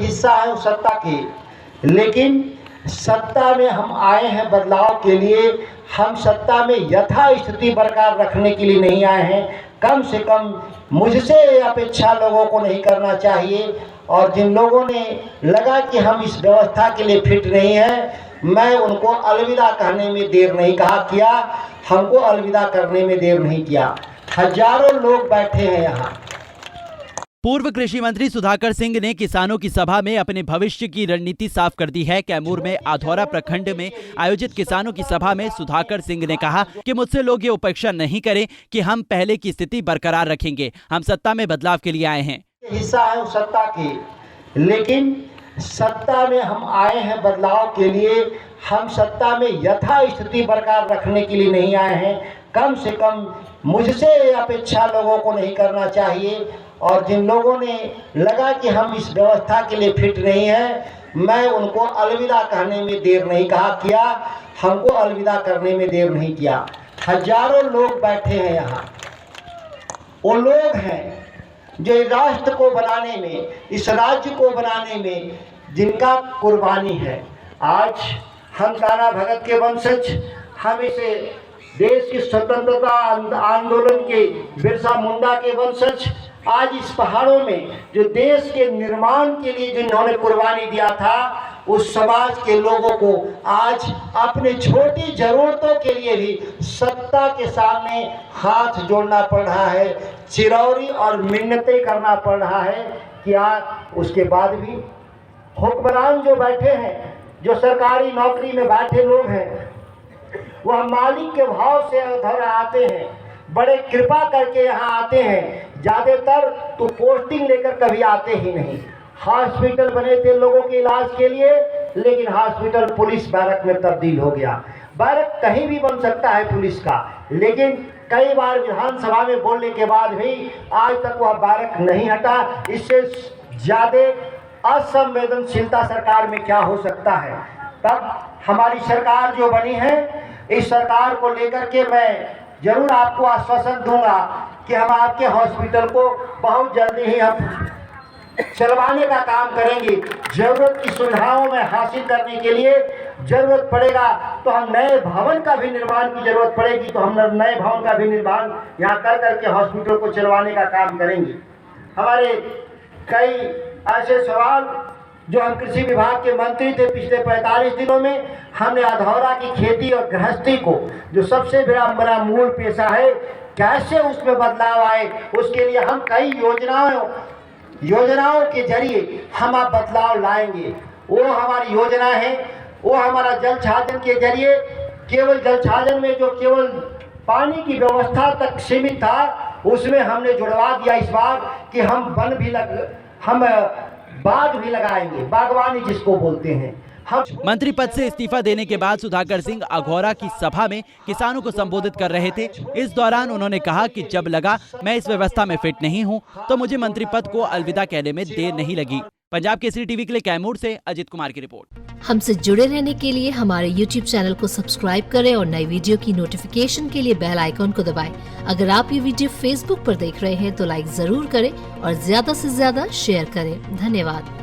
हिस्सा है उस सत्ता के, लेकिन सत्ता में हम आए हैं बदलाव के लिए। हम सत्ता में यथास्थिति बरकरार रखने के लिए नहीं आए हैं। कम से कम मुझसे अपेक्षा लोगों को नहीं करना चाहिए। और जिन लोगों ने लगा कि हम इस व्यवस्था के लिए फिट नहीं हैं, मैं उनको अलविदा कहने में देर नहीं किया। हमको अलविदा करने में देर नहीं किया। हजारों लोग बैठे हैं यहाँ। पूर्व कृषि मंत्री सुधाकर सिंह ने किसानों की सभा में अपने भविष्य की रणनीति साफ कर दी है। कैमूर में आधौरा प्रखंड में आयोजित किसानों की सभा में सुधाकर सिंह ने कहा कि मुझसे लोग ये उपेक्षा नहीं करें कि हम पहले की स्थिति बरकरार रखेंगे। हम सत्ता में बदलाव के लिए आए हैं। हिस्सा है उस सत्ता के, लेकिन सत्ता में हम आए हैं बदलाव के लिए। हम सत्ता में यथास्थिति बरकरार रखने के लिए नहीं आए हैं। कम से कम मुझसे अपेक्षा लोगों को नहीं करना चाहिए। और जिन लोगों ने लगा कि हम इस व्यवस्था के लिए फिट नहीं हैं, मैं उनको अलविदा कहने में देर नहीं किया। हमको अलविदा करने में देर नहीं किया। हजारों लोग बैठे हैं यहाँ। वो लोग हैं जो राष्ट्र को बनाने में, इस राज्य को बनाने में जिनका कुर्बानी है। आज हम ताना भगत के वंशज, हम इसे देश की स्वतंत्रता आंदोलन के बिरसा मुंडा के वंशज, आज इस पहाड़ों में जो देश के निर्माण के लिए जिन्होंने कुर्बानी दिया था, उस समाज के लोगों को आज अपने छोटी जरूरतों के लिए भी सत्ता के सामने हाथ जोड़ना पड़ रहा है, चिरौरी और मिन्नतें करना पड़ रहा है। क्या उसके बाद भी हुक्मरान जो बैठे हैं, जो सरकारी नौकरी में बैठे लोग हैं, वह मालिक के भाव से उधर आते हैं, बड़े कृपा करके यहाँ आते हैं। ज़्यादातर तो पोस्टिंग लेकर कभी आते ही नहीं। हॉस्पिटल बने थे लोगों के इलाज के लिए, लेकिन हॉस्पिटल पुलिस बैरक में तब्दील हो गया। बैरक कहीं भी बन सकता है पुलिस का, लेकिन कई बार विधानसभा में बोलने के बाद भी आज तक वह बैरक नहीं हटा। इससे ज़्यादा असंवेदनशीलता सरकार में क्या हो सकता है। तब हमारी सरकार जो बनी है, इस सरकार को लेकर के मैं जरूर आपको आश्वासन दूंगा कि हम आपके हॉस्पिटल को बहुत जल्दी ही हम चलवाने का काम करेंगे। जरूरत की सुविधाओं में हासिल करने के लिए जरूरत पड़ेगा तो हम नए भवन का भी निर्माण की जरूरत पड़ेगी, तो हम नए भवन का भी निर्माण यहाँ कर करके हॉस्पिटल को चलवाने का काम करेंगे। हमारे कई ऐसे सवाल जो हम कृषि विभाग के मंत्री थे, पिछले 45 दिनों में हमने आधौरा की खेती और गृहस्थी को, जो सबसे बड़ा मूल पेशा है, कैसे उसमें बदलाव आए, उसके लिए हम कई योजनाओं के जरिए हम आप बदलाव लाएंगे। वो हमारी योजना है, वो हमारा जल छाजन के जरिए, केवल जल छाजन में जो केवल पानी की व्यवस्था तक सीमित था, उसमें हमने जुड़वा दिया इस बार कि हम बाग भी लगाएंगे, बागवानी जिसको बोलते हैं। मंत्री पद से इस्तीफा देने के बाद सुधाकर सिंह आधौरा की सभा में किसानों को संबोधित कर रहे थे। इस दौरान उन्होंने कहा कि जब लगा मैं इस व्यवस्था में फिट नहीं हूं, तो मुझे मंत्री पद को अलविदा कहने में देर नहीं लगी। पंजाब केसरी टीवी के लिए कैमूर से अजित कुमार की रिपोर्ट। हमसे जुड़े रहने के लिए हमारे YouTube चैनल को सब्सक्राइब करें और नई वीडियो की नोटिफिकेशन के लिए बेल आइकॉन को दबाएं। अगर आप ये वीडियो Facebook पर देख रहे हैं तो लाइक जरूर करें और ज्यादा से ज्यादा शेयर करें। धन्यवाद।